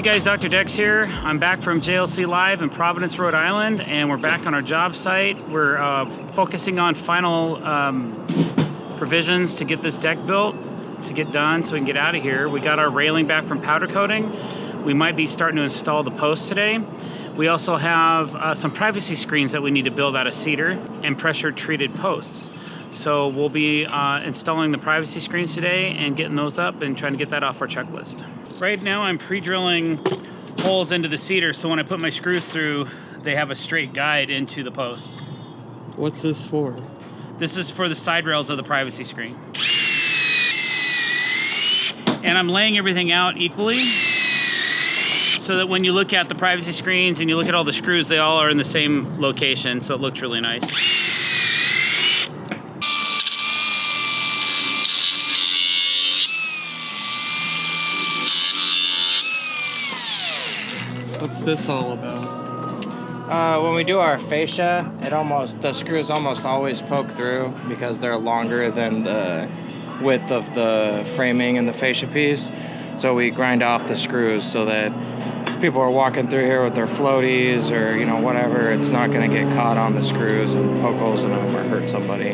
Hey guys, Drdecks here. I'm back from JLC Live in Providence, Rhode Island, and we're back on our job site. We're focusing on final provisions to get this deck built, to get done so we can get out of here. We got our railing back from powder coating. We might be starting to install the posts today. We also have some privacy screens that we need to build out of cedar and pressure treated posts. So we'll be installing the privacy screens today and getting those up and trying to get that off our checklist. Right now I'm pre-drilling holes into the cedar so when I put my screws through, they have a straight guide into the posts. What's this for? This is for the side rails of the privacy screen. And I'm laying everything out equally so that when you look at the privacy screens and you look at all the screws, they all are in the same location, so it looks really nice. What's this all about? When we do our fascia, the screws almost always poke through because they're longer than the width of the framing and the fascia piece. So we grind off the screws so that people are walking through here with their floaties or whatever, it's not going to get caught on the screws and poke holes in them or hurt somebody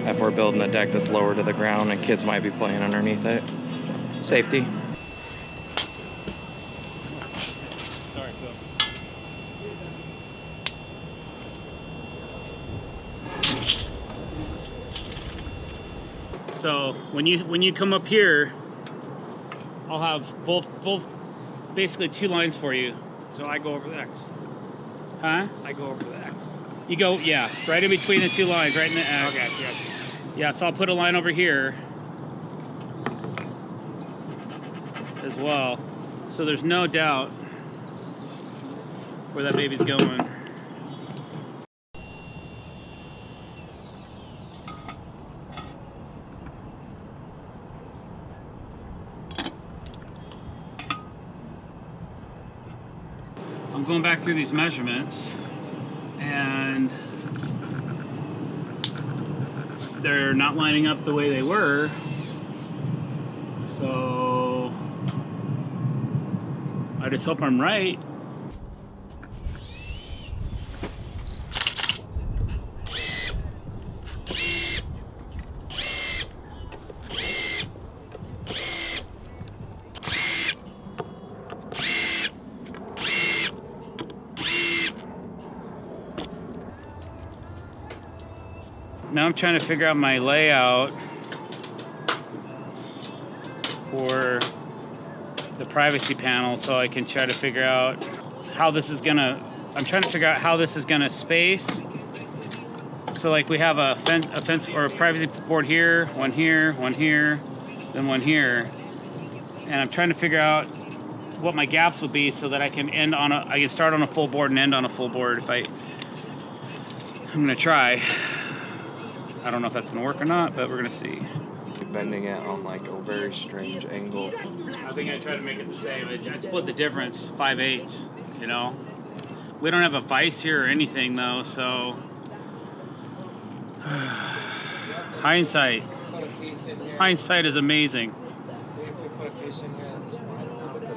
if we're building a deck that's lower to the ground and kids might be playing underneath it. Safety. So when you come up here, I'll have both basically two lines for you. So I go over the X. Huh? I go over the X. You go, yeah, right in between the two lines, right in the X. Okay, yes. Yeah, so I'll put a line over here as well. So there's no doubt where that baby's going. I'm going back through these measurements and they're not lining up the way they were, so I just hope I'm right. Now I'm trying to figure out my layout for the privacy panel so I can try to figure out how this is gonna, I'm trying to figure out how this is gonna space. So like we have a fence or a privacy board here, one here, one here, then one here. And I'm trying to figure out what my gaps will be so that I can I can start on a full board and end on a full board I'm gonna try. I don't know if that's going to work or not, but we're going to see. Bending it on like a very strange angle. I think I try to make it the same. I split the difference, 5/8, We don't have a vise here or anything though, so. Hindsight. Hindsight is amazing.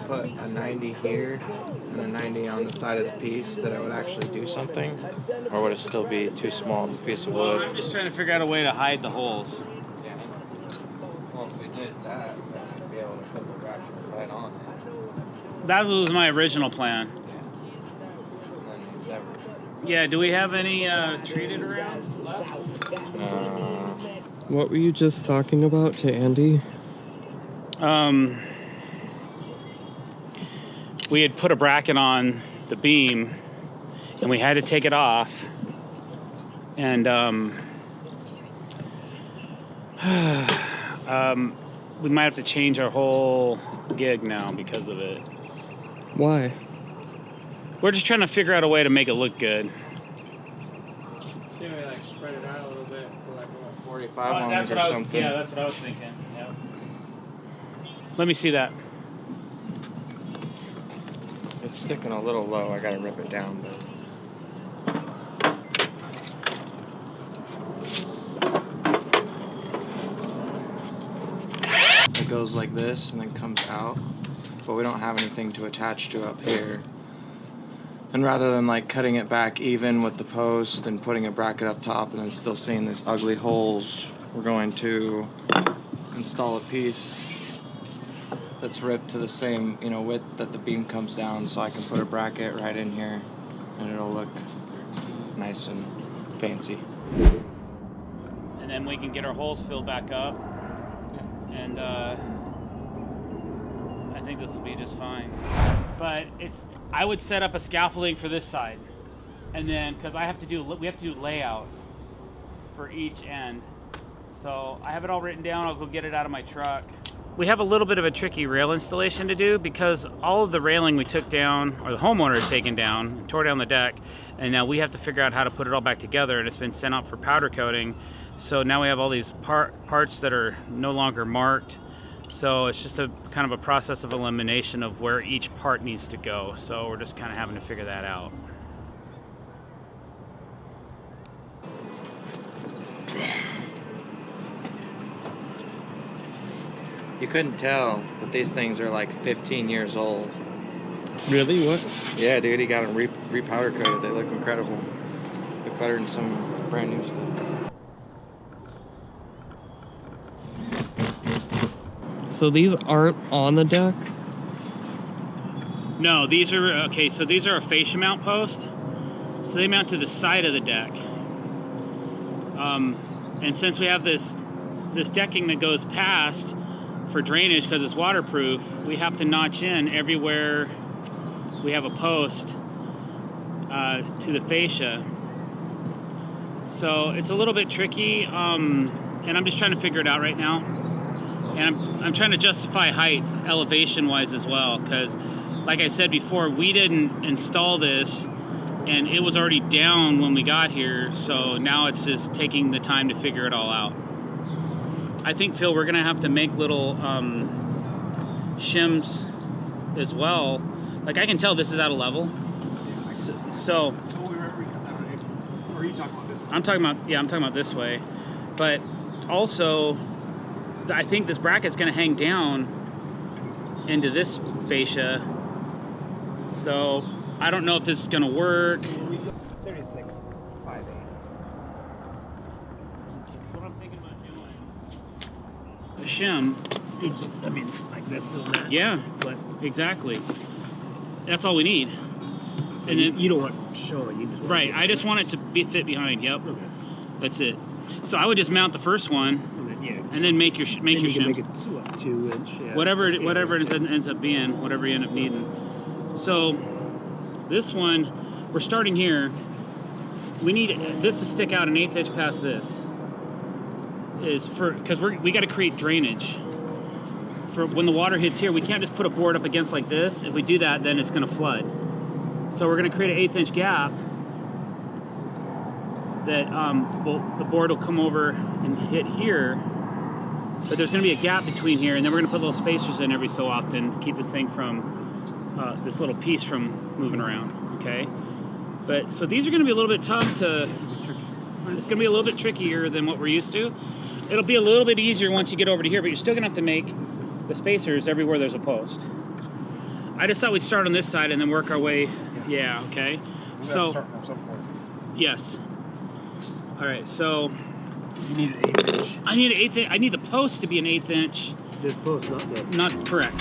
Put a 90 here and a 90 on the side of the piece that it would actually do something? Or would it still be too small of a piece of wood? Well, I'm just trying to figure out a way to hide the holes. Yeah. Well, if we did that, we'd be able to put the bracket right on it. That was my original plan. Never. Yeah, do we have any treated around? What were you just talking about to Andy? We had put a bracket on the beam and we had to take it off, and we might have to change our whole gig now because of it. Why? We're just trying to figure out a way to make it look good. See, we like spread it out a little bit for like 45 on That's it what or I was, something. yeah, that's what I was thinking. Yep. Let me see that. It's sticking a little low. I gotta rip it down, but. It goes like this and then comes out. but we don't have anything to attach to up here. And rather than like cutting it back even with the post and putting a bracket up top and then still seeing these ugly holes, we're going to install a piece that's ripped to the same, you know, width that the beam comes down, so I can put a bracket right in here and it'll look nice and fancy. And then we can get our holes filled back up. And I think this will be just fine. But I would set up a scaffolding for this side, and then because we have to do layout for each end. So I have it all written down. I'll go get it out of my truck. We have a little bit of a tricky rail installation to do because all of the railing we took down, or the homeowner had taken down, tore down the deck, and now we have to figure out how to put it all back together, and it's been sent out for powder coating. So now we have all these parts that are no longer marked. So it's just a kind of a process of elimination of where each part needs to go. So we're just kind of having to figure that out. You couldn't tell, but these things are like 15 years old. Really? What? Yeah, dude, he got them re-powder coated. They look incredible. Look better than some brand new stuff. So these aren't on the deck? No, these are, okay, so these are a fascia mount post. So they mount to the side of the deck. And since we have this decking that goes past for drainage because it's waterproof, we have to notch in everywhere we have a post to the fascia. So it's a little bit tricky, and I'm just trying to figure it out right now. And I'm trying to justify height elevation-wise as well, because like I said before, we didn't install this, and it was already down when we got here, so now it's just taking the time to figure it all out. I think, Phil, we're gonna have to make little shims as well. Like, I can tell this is out of level. So Or are you talking about this? I'm talking about this way. But also, I think this bracket's gonna hang down into this fascia. So I don't know if this is gonna work. 36, 5/8. That's what I'm thinking about doing. The shim. I mean, like this and that. Yeah, But exactly. That's all we need. And then, you don't want showing. You just want right, I just want it to be fit behind. Yep, Okay. that's it. So I would just mount the first one, and then make your then shim. you can make it 2-inch. Yeah. Whatever it ends up being, whatever you end up needing. So this one, we're starting here. We need this to stick out 1/8 inch past this. Because we got to create drainage. For when the water hits here, we can't just put a board up against like this. If we do that, then it's going to flood. So we're going to create an 1/8 inch gap that the board will come over and hit here. But there's going to be a gap between here, and then we're going to put little spacers in every so often to keep this thing from, this little piece from moving around, okay? But, so these are going to be a little bit tough to, it's going to be a little bit trickier than what we're used to. It'll be a little bit easier once you get over to here, but you're still going to have to make the spacers everywhere there's a post. I just thought we'd start on this side and then work our way, yeah, okay? So, Start from some point. yes. All right, so You need an 1/8 inch. I need an 1/8 inch. I need the post to be an 1/8 inch. This post, not this. Not correct.